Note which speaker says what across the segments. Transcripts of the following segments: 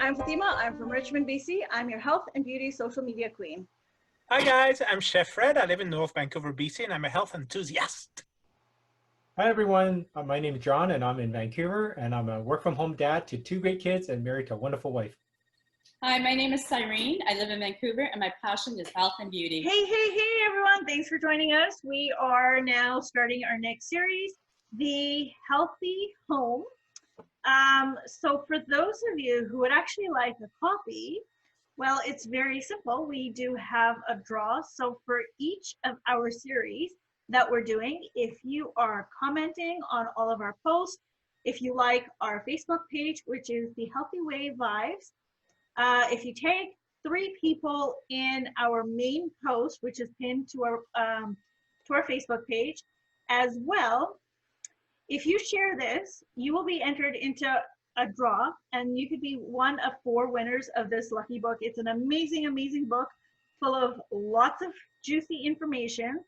Speaker 1: I'm Fatima. I'm from Richmond, BC. I'm your health and beauty social media queen.
Speaker 2: Hi guys, I'm Chef Fred. I live in North Vancouver, BC, and I'm a health enthusiast.
Speaker 3: Hi everyone, my name is John and I'm in Vancouver and I'm a work from home dad to 2 great kids and married to a wonderful wife.
Speaker 4: Hi, my name is Cyrene. I live in Vancouver and my passion is health and beauty.
Speaker 1: Hey everyone. Thanks for joining us. We are now starting our next series, The Healthy Home. So for those of you who would actually like a copy, well, it's very simple. We do have a draw. So for each of our series that we're doing, if you are commenting on all of our posts, if you like our Facebook page, which is The Healthy Way Vibes, if you tag 3 people in our main post, which is pinned to our Facebook page, as well, if you share this, you will be entered into a draw, and you could be one of 4 winners of this lucky book. It's an amazing, amazing book full of lots of juicy information.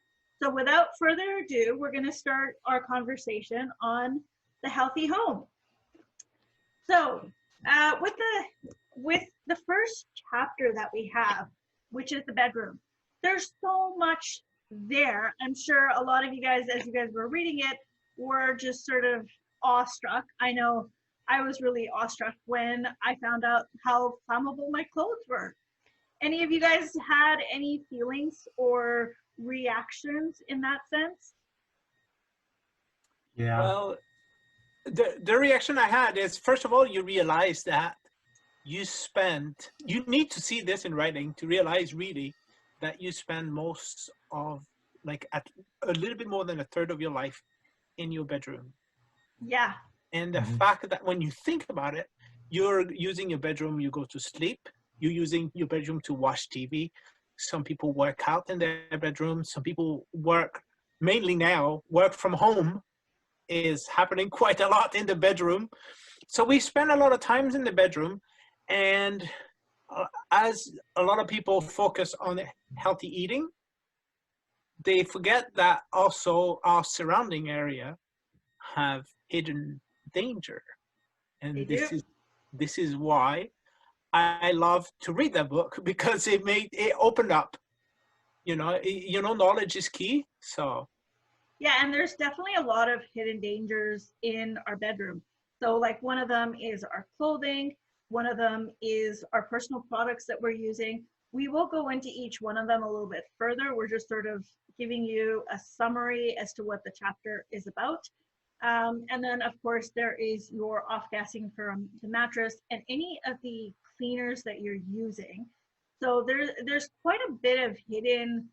Speaker 1: So without further ado, we're going to start our conversation on the healthy home. So with the first chapter that we have, which is the bedroom, there's so much there. I'm sure a lot of you guys, as you guys were reading it, were just sort of awestruck. I know I was really awestruck when I found out how flammable my clothes were. Any of you guys had any feelings or reactions in that sense?
Speaker 3: Yeah.
Speaker 2: Well, the reaction I had is, first of all, you realize that you need to see this in writing to realize really that you spend most of, like, at a little bit more than a third of your life in your bedroom.
Speaker 1: Yeah.
Speaker 2: And the fact that when you think about it, you're using your bedroom, you go to sleep, you're using your bedroom to watch TV. Some people work out in their bedroom. Some people work, mainly now, work from home is happening quite a lot in the bedroom. So we spend a lot of times in the bedroom. And as a lot of people focus on healthy eating, they forget that also our surrounding area have hidden danger. And this is why I love to read that book, because it opened up, knowledge is key. So
Speaker 1: yeah, and there's definitely a lot of hidden dangers in our bedroom. So like one of them is our clothing, one of them is our personal products that we're using. We will go into each one of them a little bit further. We're just sort of giving you a summary as to what the chapter is about. And then, of course, there is your off-gassing from the mattress and any of the cleaners that you're using. So there's quite a bit of hidden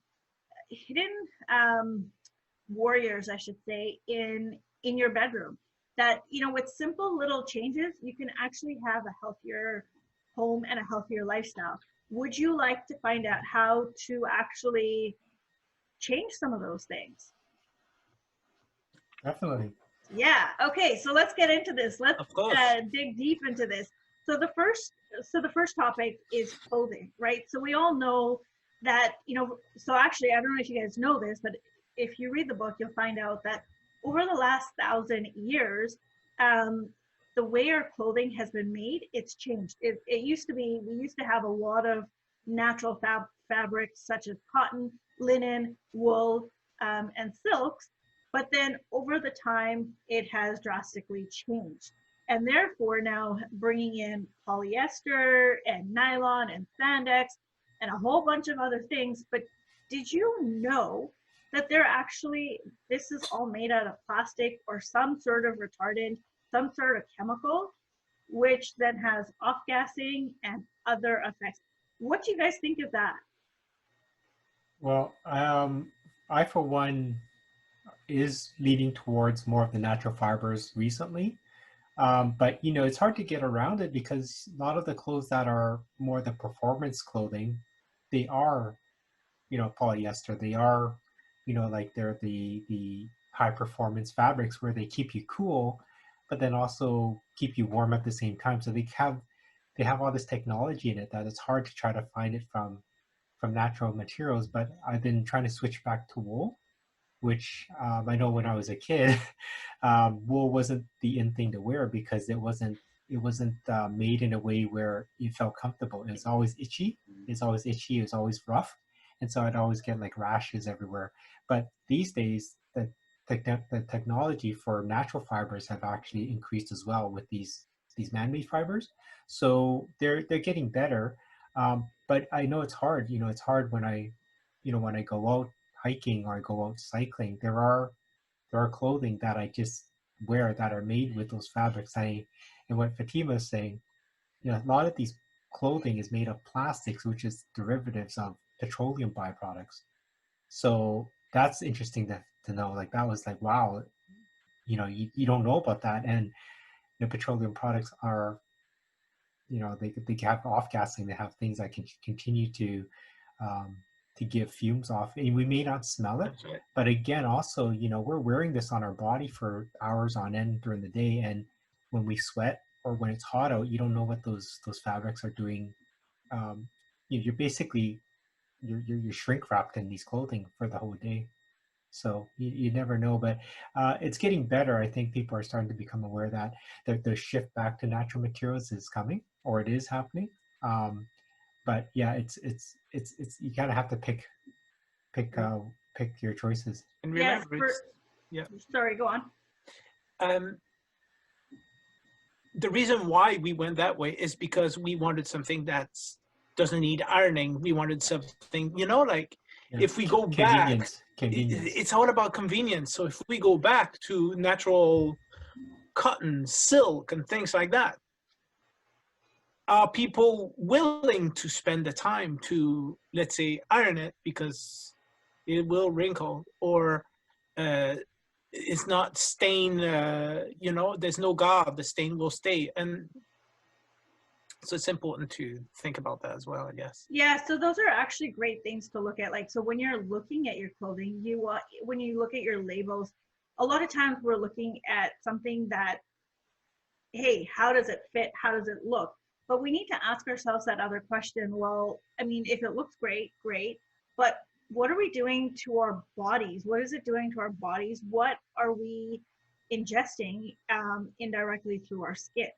Speaker 1: warriors, I should say, in your bedroom. That, with simple little changes, you can actually have a healthier home and a healthier lifestyle. Would you like to find out how to actually change some of those things?
Speaker 3: Definitely.
Speaker 1: Yeah. Okay. So let's get into this. Let's dig deep into this. So the first topic is clothing, right? So we all know that, so actually, I don't know if you guys know this, but if you read the book, you'll find out that over the last 1,000 years, the way our clothing has been made, it's changed. It used to be, we used to have a lot of natural fabrics such as cotton, linen, wool, and silks. But then over the time, it has drastically changed. And therefore now bringing in polyester and nylon and spandex and a whole bunch of other things. But did you know that this is all made out of plastic or some sort of retardant, some sort of chemical, which then has off-gassing and other effects? What do you guys think of that?
Speaker 3: Well, I, for one, is leaning towards more of the natural fibers recently. But, it's hard to get around it because a lot of the clothes that are more the performance clothing, they are, polyester. They are, like they're the high performance fabrics where they keep you cool, but then also keep you warm at the same time. So they have all this technology in it that it's hard to try to find it from natural materials. But I've been trying to switch back to wool, which I know when I was a kid, wool wasn't the in thing to wear because it wasn't it wasn't made in a way where you felt comfortable. It's always itchy. It's always itchy. It's always rough, and so I'd always get like rashes everywhere. But these days, the technology for natural fibers have actually increased as well with these man-made fibers. So they're getting better. But I know it's hard. You know, it's hard when when I go out hiking or I go out cycling. There are clothing that I just wear that are made with those fabrics. And what Fatima is saying, a lot of these clothing is made of plastics, which is derivatives of petroleum byproducts. So that's interesting to know. Like that was like, wow, you don't know about that. And petroleum products are, they have off gassing. They have things that can continue um, to give fumes off, and we may not smell it.
Speaker 2: That's right.
Speaker 3: But again, also, we're wearing this on our body for hours on end during the day, and when we sweat or when it's hot out, you don't know what those fabrics are doing. You're basically you're shrink wrapped in these clothing for the whole day. So you never know, but it's getting better. I think people are starting to become aware that the shift back to natural materials is coming, or it is happening. But yeah, it's you kind of have to pick your choices.
Speaker 2: And
Speaker 1: Yes.
Speaker 2: remember, yeah.
Speaker 1: Sorry, go on.
Speaker 2: The reason why we went that way is because we wanted something that doesn't need ironing. We wanted something, like
Speaker 3: Yeah.
Speaker 2: if we go
Speaker 3: Convenience.
Speaker 2: back,
Speaker 3: Convenience.
Speaker 2: it's all about convenience. So if we go back to natural cotton, silk, and things like that, are people willing to spend the time to, let's say, iron it because it will wrinkle, or it's not stain, there's no guard, the stain will stay. And so it's important to think about that as well, I guess.
Speaker 1: Yeah, so those are actually great things to look at. Like, so when you're looking at your clothing, when you look at your labels, a lot of times we're looking at something that, hey, how does it fit? How does it look? But we need to ask ourselves that other question. Well, I mean, if it looks great, great. But what are we doing to our bodies? What is it doing to our bodies? What are we ingesting indirectly through our skin?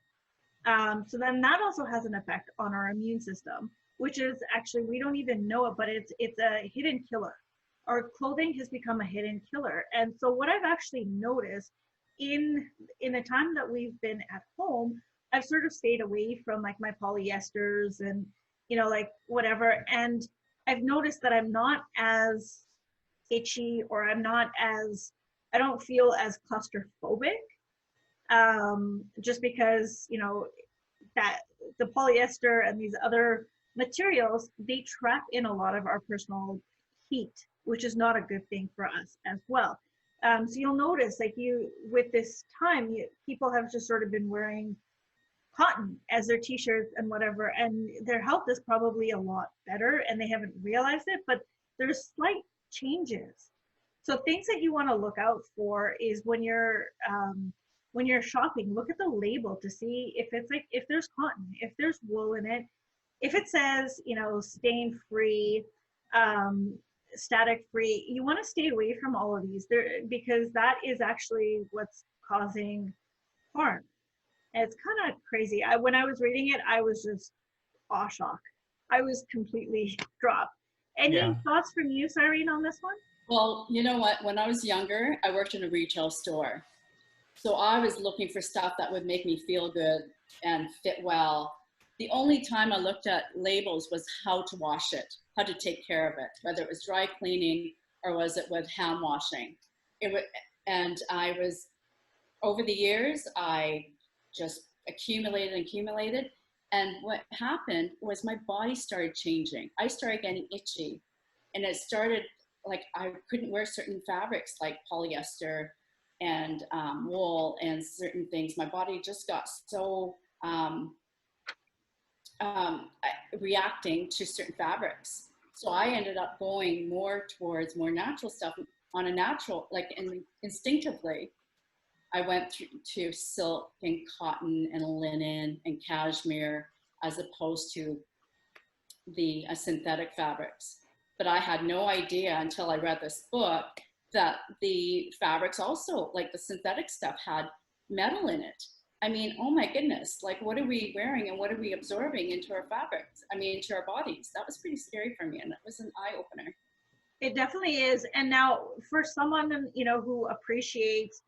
Speaker 1: So then that also has an effect on our immune system, which is actually, we don't even know it, but it's a hidden killer. Our clothing has become a hidden killer. And so what I've actually noticed in the time that we've been at home, I've sort of stayed away from like my polyesters and, like whatever. And I've noticed that I'm not as itchy, or I don't feel as claustrophobic. Just because, that the polyester and these other materials, they trap in a lot of our personal heat, which is not a good thing for us as well. So you'll notice, like with this time, people have just sort of been wearing cotton as their t-shirts and whatever, and their health is probably a lot better and they haven't realized it, but there's slight changes. So things that you want to look out for is when you're shopping, look at the label to see if it's like, if there's cotton, if there's wool in it, if it says, stain free, static free. You want to stay away from all of these because that is actually what's causing harm. And it's kind of crazy. When I was reading it, I was just awe shock. I was completely dropped. Any thoughts from you, Cyrene, on this one?
Speaker 4: Well, you know what? When I was younger, I worked in a retail store. So I was looking for stuff that would make me feel good and fit well. The only time I looked at labels was how to wash it, how to take care of it, whether it was dry cleaning or was it with hand washing. Over the years, I just accumulated. And what happened was my body started changing. I started getting itchy, and it started like I couldn't wear certain fabrics like polyester and wool and certain things. My body just got so reacting to certain fabrics. So I ended up going more towards more natural stuff on a natural, instinctively. I went to silk and cotton and linen and cashmere as opposed to the synthetic fabrics. But I had no idea until I read this book that the fabrics also, like the synthetic stuff, had metal in it. I mean, oh my goodness, like what are we wearing and what are we absorbing into our fabrics? I mean, into our bodies. That was pretty scary for me, and that was an eye opener.
Speaker 1: It definitely is. And now for someone, you know, who appreciates,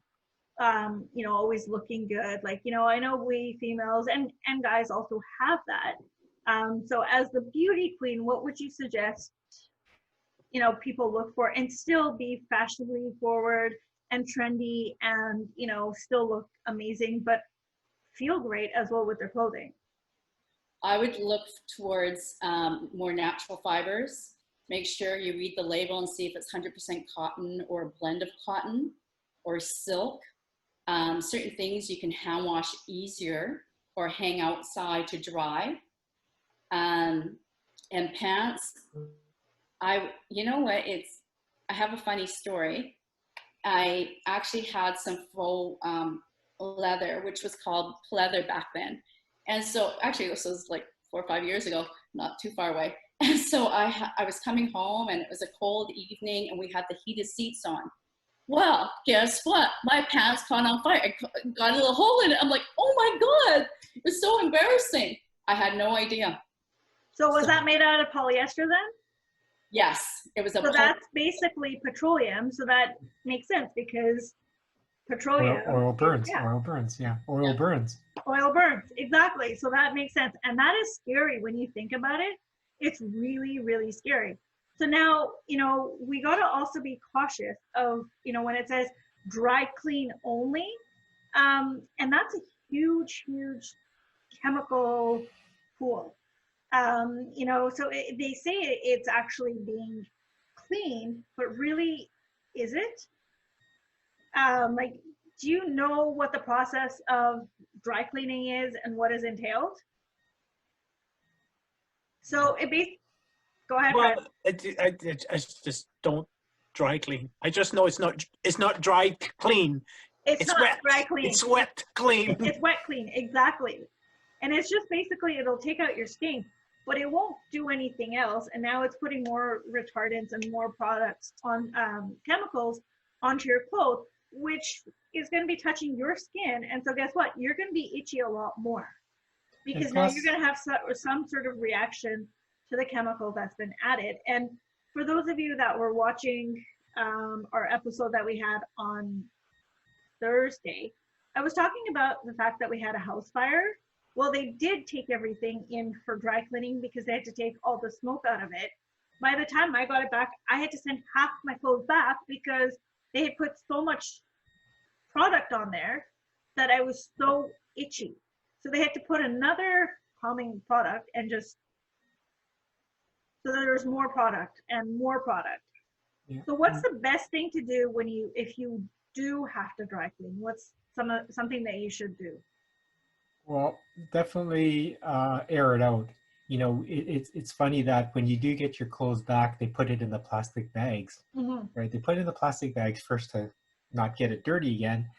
Speaker 1: you know, always looking good, like, you know, I know we females and guys also have that. So as the beauty queen, what would you suggest, you know, people look for and still be fashionably forward and trendy and, you know, still look amazing, but feel great as well with their clothing?
Speaker 4: I would look towards more natural fibers. Make sure you read the label and see if it's 100% cotton or a blend of cotton or silk. Certain things you can hand wash easier or hang outside to dry. And pants, you know what, I have a funny story. I actually had some faux leather, which was called pleather back then. And so actually this was like 4 or 5 years ago, not too far away. And so I was coming home and it was a cold evening and we had the heated seats on. Well, guess what? My pants caught on fire. I got a little hole in it. I'm like, oh my God, it was so embarrassing. I had no idea.
Speaker 1: So was that made out of polyester then?
Speaker 4: Yes, it was
Speaker 1: So that's basically petroleum. So that makes sense because petroleum.
Speaker 3: Oil burns.
Speaker 1: Yeah.
Speaker 3: Oil burns. Yeah. Oil burns.
Speaker 1: Oil burns. Exactly. So that makes sense. And that is scary when you think about it. It's really, really scary. So now, you know, we got to also be cautious of, you know, when it says dry clean only. And that's a huge, huge chemical pool. You know, so they say it's actually being cleaned, but really, is it? Like, do you know what the process of dry cleaning is and what is entailed? So go ahead,
Speaker 2: Well,
Speaker 1: Fred.
Speaker 2: I just don't dry clean. I just know it's not dry clean.
Speaker 1: It's not
Speaker 2: wet.
Speaker 1: dry clean.
Speaker 2: It's wet clean.
Speaker 1: It's wet clean, exactly. And it's just basically, it'll take out your stink, but it won't do anything else. And now it's putting more retardants and more products on chemicals onto your clothes, which is going to be touching your skin. And so guess what? You're going to be itchy a lot more because now you're going to have some sort of reaction to the chemical that's been added. And for those of you that were watching our episode that we had on Thursday, I was talking about the fact that we had a house fire. Well, they did take everything in for dry cleaning because they had to take all the smoke out of it. By the time I got it back, I had to send half my clothes back because they had put so much product on there that I was so itchy. So they had to put another calming product and just, so there's more product and more product. Yeah. So what's the best thing to do if you do have to dry clean? What's something that you should do?
Speaker 3: Well, definitely air it out. You know, it's funny that when you do get your clothes back, they put it in the plastic bags, right? They put it in the plastic bags first to not get it dirty again.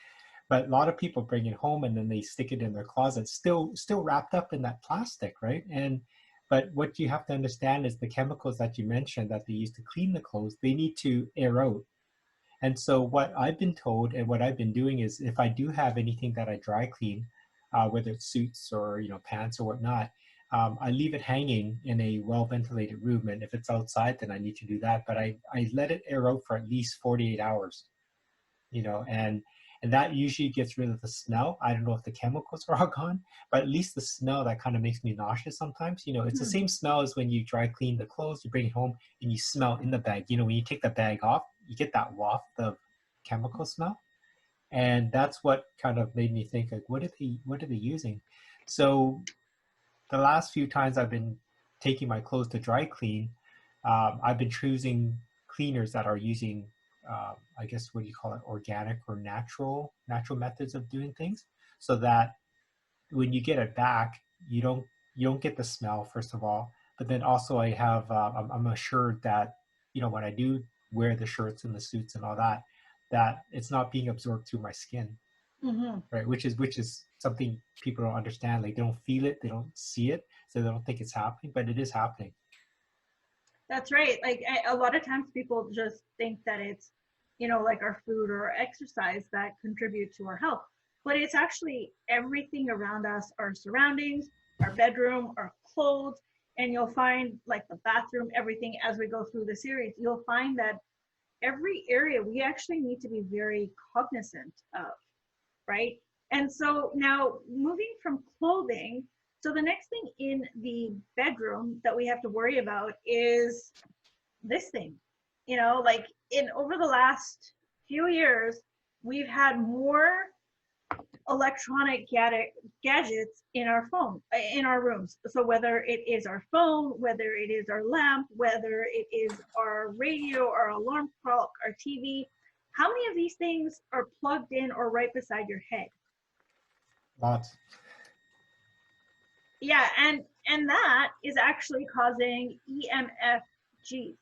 Speaker 3: But a lot of people bring it home and then they stick it in their closet, still wrapped up in that plastic, right? But what you have to understand is the chemicals that you mentioned that they use to clean the clothes, they need to air out. And so what I've been told and what I've been doing is if I do have anything that I dry clean, whether it's suits or, you know, pants or whatnot, I leave it hanging in a well-ventilated room. And if it's outside, then I need to do that. But I let it air out for at least 48 hours, you know, and that usually gets rid of the smell. I don't know if the chemicals are all gone, but at least the smell that kind of makes me nauseous sometimes. You know, it's the same smell as when you dry clean the clothes, you bring it home and you smell in the bag. You know, when you take the bag off, you get that waft of chemical smell. And that's what kind of made me think, like, what are they using? So the last few times I've been taking my clothes to dry clean, I've been choosing cleaners that are using I guess, what do you call it, organic or natural methods of doing things, so that when you get it back, you don't get the smell, first of all, but then also I have I'm assured that, you know, when I do wear the shirts and the suits and all that it's not being absorbed through my skin, right? Which is something people don't understand. Like, they don't feel it, they don't see it, so they don't think it's happening, but it is happening.
Speaker 1: That's right. Like, a lot of times people just think that it's, you know, like our food or exercise that contribute to our health. but it's actually everything around us, our surroundings, our bedroom, our clothes, and you'll find like the bathroom, everything as we go through the series, you'll find that every area we actually need to be very cognizant of, right? And so now moving from clothing, so the next thing in the bedroom that we have to worry about is this thing. You know, like in over the last few years, we've had more electronic gadgets in our phone, in our rooms. So whether it is our phone, whether it is our lamp, whether it is our radio, our alarm clock, our TV, how many of these things are plugged in or right beside your head?
Speaker 3: Lots.
Speaker 1: Yeah, and that is actually causing EMFG.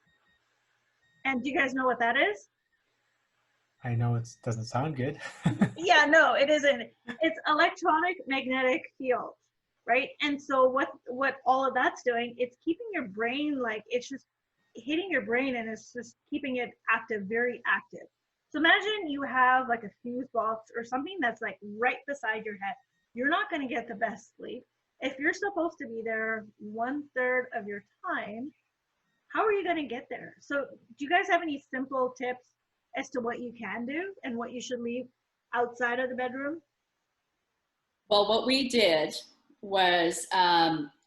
Speaker 1: And do you guys know what that is?
Speaker 3: I know it doesn't sound good.
Speaker 1: Yeah, no, it isn't. It's electronic magnetic fields, right? And so what all of that's doing, it's keeping your brain, like, it's just hitting your brain and it's just keeping it active, very active. So imagine you have like a fuse box or something that's like right beside your head. You're not going to get the best sleep. If you're supposed to be there 1/3 of your time, how are you going to get there? So do you guys have any simple tips as to what you can do and what you should leave outside of the bedroom?
Speaker 4: Well, what we did was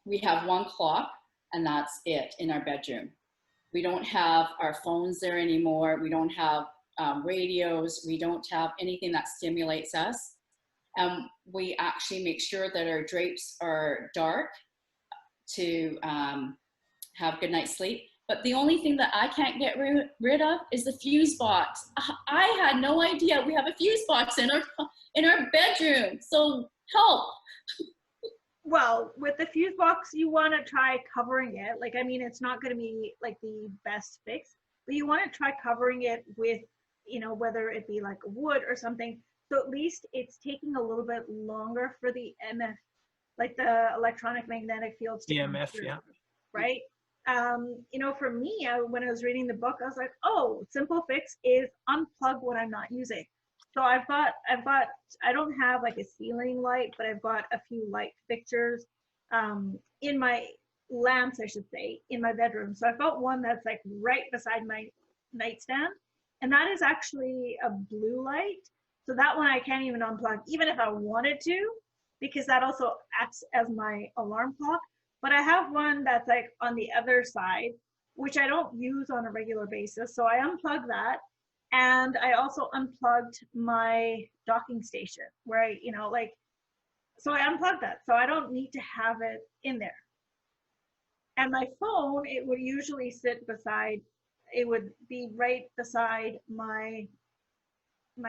Speaker 4: we have one clock and that's it in our bedroom. We don't have our phones there anymore. We don't have radios. We don't have anything that stimulates us. We actually make sure that our drapes are dark to have good night's sleep. But the only thing that I can't get rid of is the fuse box. I had no idea we have a fuse box in our bedroom. So help.
Speaker 1: Well, with the fuse box, you want to try covering it. Like, I mean, it's not going to be like the best fix, but you want to try covering it with, you know, whether it be like wood or something. So at least it's taking a little bit longer for the MF, like the electronic magnetic fields to come
Speaker 2: EMF,
Speaker 1: through,
Speaker 2: yeah.
Speaker 1: right? You know, for me, when I was reading the book, I was like, oh, simple fix is unplug what I'm not using. So I've got, I don't have like a ceiling light, but I've got a few light fixtures in my lamps, I should say, in my bedroom. So I've got one that's like right beside my nightstand, and that is actually a blue light. So that one I can't even unplug, even if I wanted to, because that also acts as my alarm clock. But I have one that's like on the other side, which I don't use on a regular basis. So I unplug that. And I also unplugged my docking station where I, you know, like, so I unplugged that. So I don't need to have it in there. And my phone, it would usually sit beside, it would be right beside my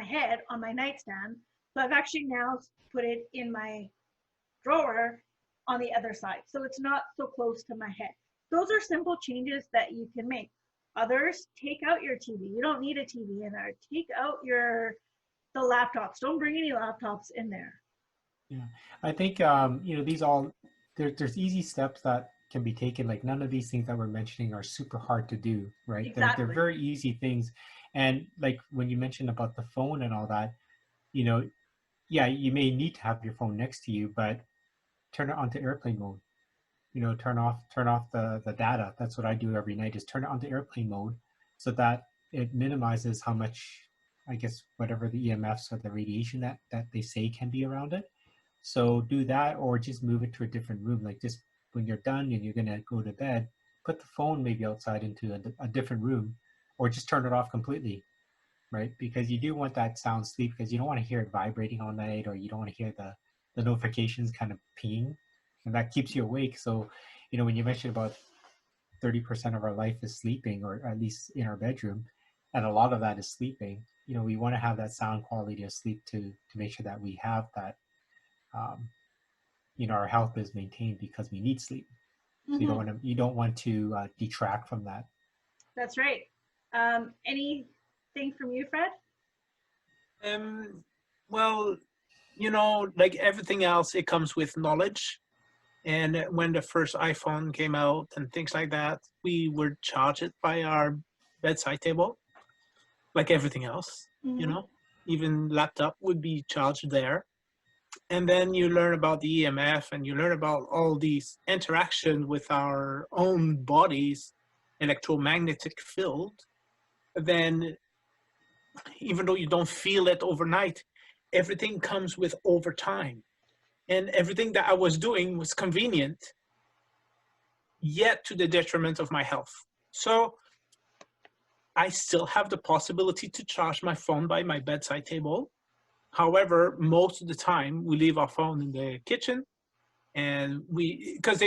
Speaker 1: head on my nightstand. So I've actually now put it in my drawer on the other side. So it's not so close to my head. Those are simple changes that you can make. Others, take out your TV. You don't need a TV in there. Take out the laptops. Don't bring any laptops in there.
Speaker 3: Yeah, I think you know, these all there's easy steps that can be taken. Like none of these things that we're mentioning are super hard to do, right?
Speaker 1: Exactly.
Speaker 3: They're very easy things. And like when you mentioned about the phone and all that, you know, yeah, you may need to have your phone next to you, but turn it onto airplane mode. You know, turn off the data. That's what I do every night, is turn it onto airplane mode so that it minimizes how much, I guess, whatever the EMFs or the radiation that they say can be around it. So do that, or just move it to a different room. Like just when you're done and you're gonna go to bed, put the phone maybe outside into a different room, or just turn it off completely, right? Because you do want that sound sleep, because you don't want to hear it vibrating all night, or you don't want to hear the notifications kind of pinging, and that keeps you awake. So, you know, when you mentioned about 30% of our life is sleeping, or at least in our bedroom, and a lot of that is sleeping, you know, we want to have that sound quality of sleep to make sure that we have that, you know, our health is maintained, because we need sleep. So you don't want to detract from that.
Speaker 1: That's right. Anything from you, Fred?
Speaker 2: Well, you know, like everything else, it comes with knowledge. And when the first iPhone came out and things like that, we would charge it by our bedside table, like everything else, you know, even laptop would be charged there. And then you learn about the EMF, and you learn about all these interactions with our own bodies, electromagnetic field. Then even though you don't feel it overnight, everything comes with overtime. And everything that I was doing was convenient, yet to the detriment of my health. So I still have the possibility to charge my phone by my bedside table. However, most of the time we leave our phone in the kitchen, and because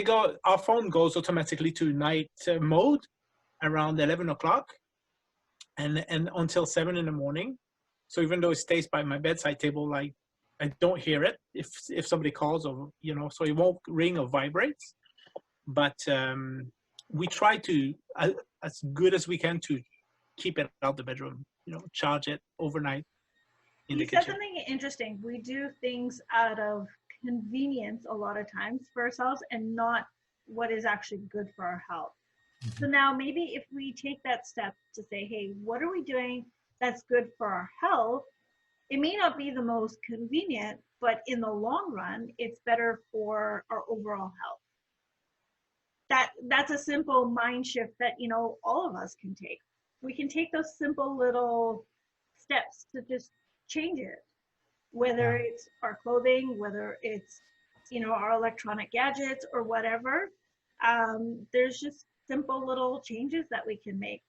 Speaker 2: our phone goes automatically to night mode around 11 o'clock and until 7 in the morning. So even though it stays by my bedside table, like I don't hear it if somebody calls, or so it won't ring or vibrates. But we try to as good as we can to keep it out the bedroom, charge it overnight in the
Speaker 1: You said
Speaker 2: kitchen.
Speaker 1: something interesting. We do things out of convenience a lot of times for ourselves and not what is actually good for our health. So now maybe if we take that step to say, hey, what are we doing that's good for our health? It may not be the most convenient, but in the long run, it's better for our overall health. That's a simple mind shift that, all of us can take. We can take those simple little steps to just change it, whether it's our clothing, whether it's, our electronic gadgets or whatever. There's just simple little changes that we can make.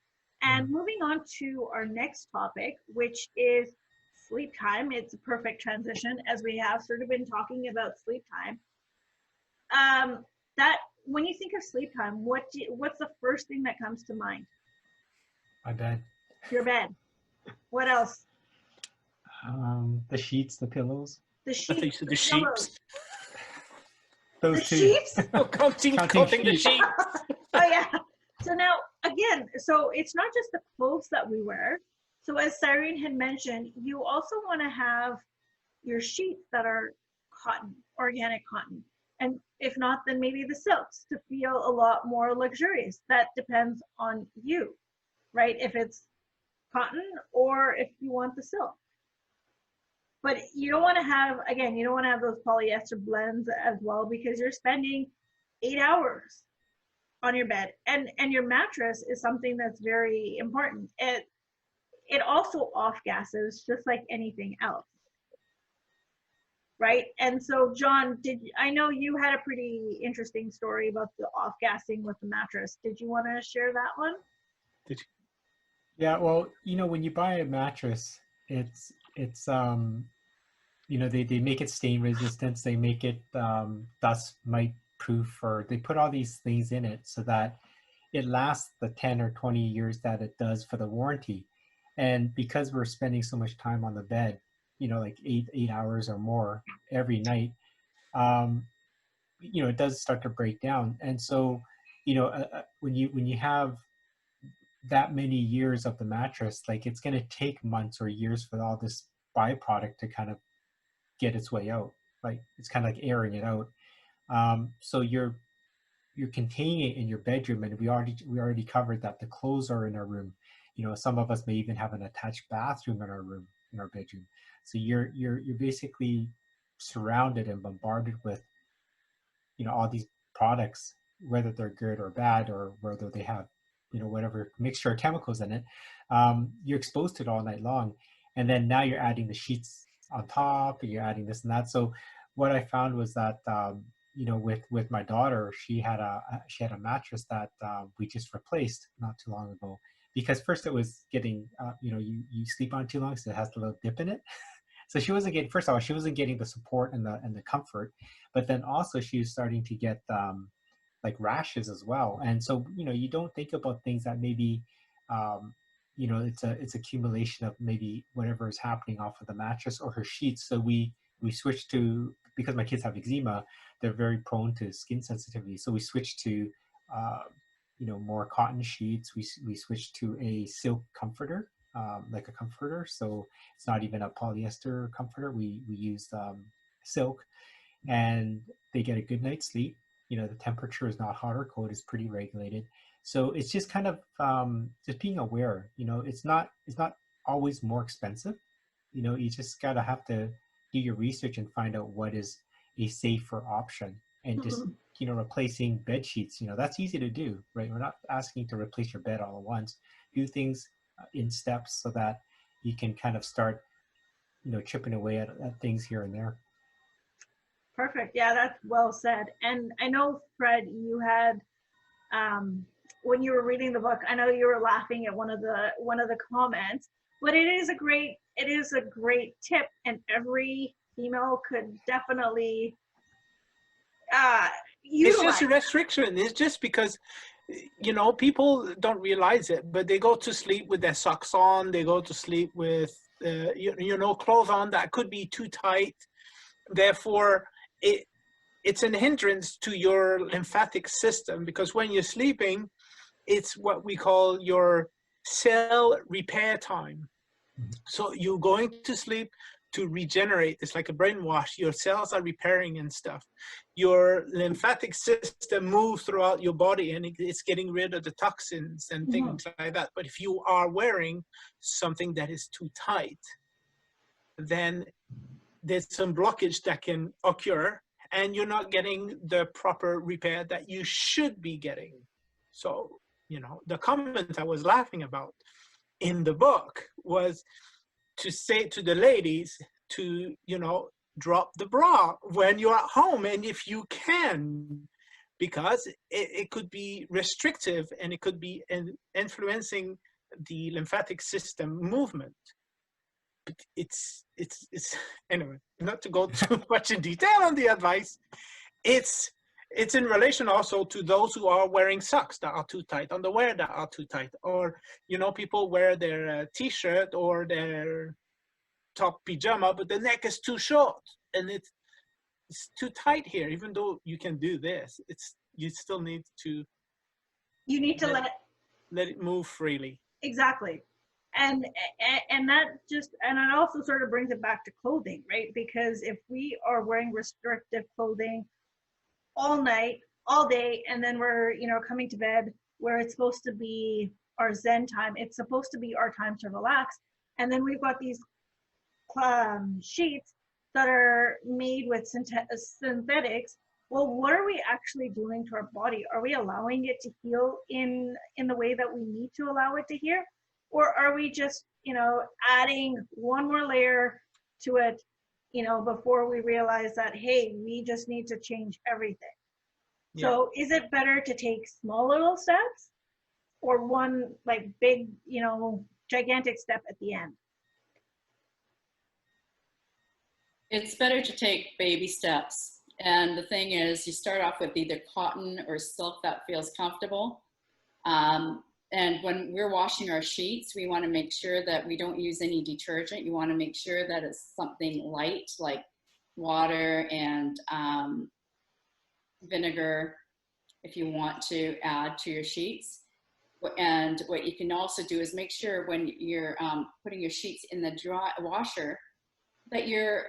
Speaker 1: And moving on to our next topic, which is sleep time. It's a perfect transition as we have sort of been talking about sleep time. That when you think of sleep time, what's the first thing that comes to mind?
Speaker 3: My bed.
Speaker 1: Your bed. What else?
Speaker 3: The sheets, the pillows.
Speaker 1: The
Speaker 2: I think
Speaker 1: sheets.
Speaker 2: so, the
Speaker 1: The
Speaker 2: sheets.
Speaker 1: pillows.
Speaker 3: Those
Speaker 1: The
Speaker 3: two.
Speaker 1: sheets?
Speaker 2: Oh, counting the
Speaker 3: sheets.
Speaker 2: sheets.
Speaker 1: Oh yeah. So now again, so it's not just the clothes that we wear. So as Cyrene had mentioned, you also want to have your sheets that are cotton, organic cotton. And if not, then maybe the silks to feel a lot more luxurious. That depends on you, right? If it's cotton or if you want the silk. But you don't want to have, again, you don't want to have those polyester blends as well, because you're spending 8 hours on your bed. And your mattress is something that's very important. It also off gases just like anything else. Right? And so John, I know you had a pretty interesting story about the off gassing with the mattress. Did you want to share that one?
Speaker 3: Yeah, well, when you buy a mattress, it's they make it stain resistant, they make it dust mite proof, or they put all these things in it so that it lasts the 10 or 20 years that it does for the warranty. And because we're spending so much time on the bed, like 8 hours or more every night, it does start to break down. And so, when you have that many years of the mattress, like it's going to take months or years for all this byproduct to kind of get its way out. Like it's kind of like airing it out. So you're containing it in your bedroom, and we already covered that the clothes are in our room. Some of us may even have an attached bathroom in our room, in our bedroom. So you're basically surrounded and bombarded with all these products, whether they're good or bad, or whether they have whatever mixture of chemicals in it. You're exposed to it all night long, and then now you're adding the sheets on top, and you're adding this and that. So what I found was that with my daughter, she had a mattress that we just replaced not too long ago, because first it was getting you sleep on it too long, so it has a little dip in it. So she wasn't getting, first of all, she wasn't getting the support and the comfort, but then also she was starting to get like rashes as well. And so you don't think about things that maybe it's accumulation of maybe whatever is happening off of the mattress or her sheets. So we switched to, because my kids have eczema, they're very prone to skin sensitivity. So we switched to more cotton sheets. We switched to a silk comforter, like a comforter. So it's not even a polyester comforter. We used silk, and they get a good night's sleep. The temperature is not hot or cold; it's pretty regulated. So it's just kind of just being aware. It's not always more expensive. You just have to do your research and find out what is a safer option. And just,
Speaker 1: Mhm.
Speaker 3: replacing bed sheets, that's easy to do, right? We're not asking to replace your bed all at once. Do things in steps so that you can kind of start, chipping away at things here and there.
Speaker 1: Perfect. Yeah, that's well said. And I know, Fred, you had when you were reading the book, I know you were laughing at one of the comments, but it is a great tip, and every female could definitely uh,
Speaker 2: It's just
Speaker 1: utilize.
Speaker 2: a restriction. It's just because, people don't realize it, but they go to sleep with their socks on. They go to sleep with, clothes on that could be too tight. Therefore, it's an hindrance to your lymphatic system, because when you're sleeping, it's what we call your cell repair time. So you're going to sleep to regenerate. It's like a brainwash. Your cells are repairing and stuff. Your lymphatic system moves throughout your body, and it's getting rid of the toxins and things like that. But if you are wearing something that is too tight, then there's some blockage that can occur, and you're not getting the proper repair that you should be getting. So, the comment I was laughing about in the book was to say to the ladies to, drop the bra when you're at home, and if you can, because it could be restrictive, and it could be influencing the lymphatic system movement. But it's anyway, not to go too much in detail on the advice. It's in relation also to those who are wearing socks that are too tight, underwear that are too tight, or people wear their t-shirt or their top pajama, but the neck is too short, and it's too tight here. Even though you can do this, you still need to
Speaker 1: You need to
Speaker 2: let it move freely.
Speaker 1: exactly. And that just, and it also sort of brings it back to clothing, right? Because if we are wearing restrictive clothing all night, all day, and then we're coming to bed where it's supposed to be our zen time, it's supposed to be our time to relax, and then we've got these sheets that are made with synthetics. Well, what are we actually doing to our body? Are we allowing it to heal in the way that we need to allow it to heal, or are we just adding one more layer to it before we realize that, hey, we just need to change everything? Yeah. So is it better to take small little steps, or one like big gigantic step at the end?
Speaker 4: It's better to take baby steps. And the thing is, you start off with either cotton or silk that feels comfortable. And when we're washing our sheets, we want to make sure that we don't use any detergent. You want to make sure that it's something light, like water and vinegar, if you want to add to your sheets. And what you can also do is make sure when you're putting your sheets in the dry washer, that you're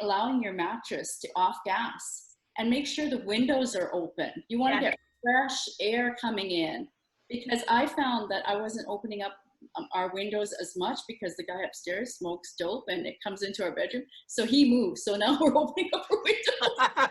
Speaker 4: allowing your mattress to off gas, and make sure the windows are open. You want to get fresh air coming in, because I found that I wasn't opening up our windows as much because the guy upstairs smokes dope and it comes into our bedroom. So he moved. So now we're opening up our windows.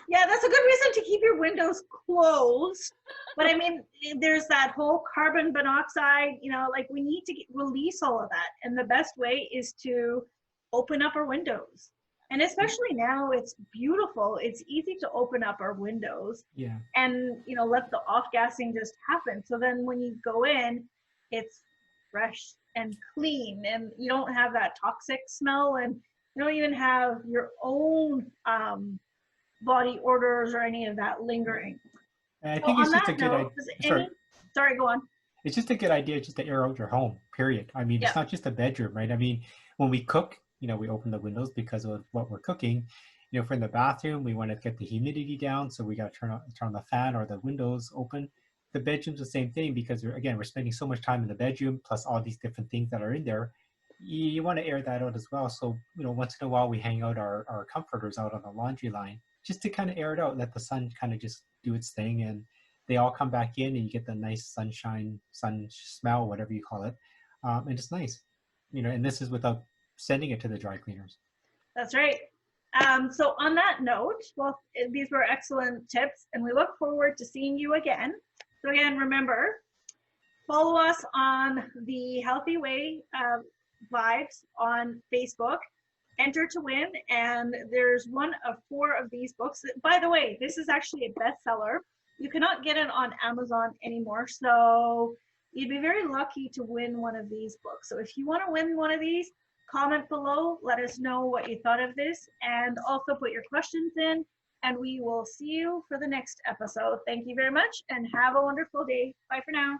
Speaker 1: Yeah, that's a good reason to keep your windows closed. But I mean, there's that whole carbon monoxide, like we need to release all of that. And the best way is to open up our windows. And especially now, it's beautiful. It's easy to open up our windows.
Speaker 3: Yeah.
Speaker 1: And, let the off-gassing just happen. So then when you go in, it's fresh and clean, and you don't have that toxic smell, and you don't even have your own body odors or any of that lingering.
Speaker 3: I think it's just a good idea.
Speaker 1: Sorry, go on.
Speaker 3: It's just a good idea just to air out your home, period. I mean, It's not just a bedroom, right? I mean, when we cook, we open the windows because of what we're cooking. If we're in the bathroom, we want to get the humidity down, so we got to turn on the fan or the windows open. The bedroom's the same thing, because we're spending so much time in the bedroom, plus all these different things that are in there. You want to air that out as well. So, once in a while we hang out our comforters out on the laundry line, just to kind of air it out, let the sun kind of just do its thing, and they all come back in, and you get the nice sunshine, sun smell, whatever you call it. And it's nice, and this is without sending it to the dry cleaners.
Speaker 1: That's right. So on that note, well, these were excellent tips, and we look forward to seeing you again. So again, remember, follow us on the Healthy Way Vibes on Facebook. Enter to win, and there's one of 4 of these books. By the way, this is actually a bestseller. You cannot get it on Amazon anymore, so you'd be very lucky to win one of these books. So if you want to win one of these, comment below, let us know what you thought of this, and also put your questions in, and we will see you for the next episode. Thank you very much, and have a wonderful day. Bye for now.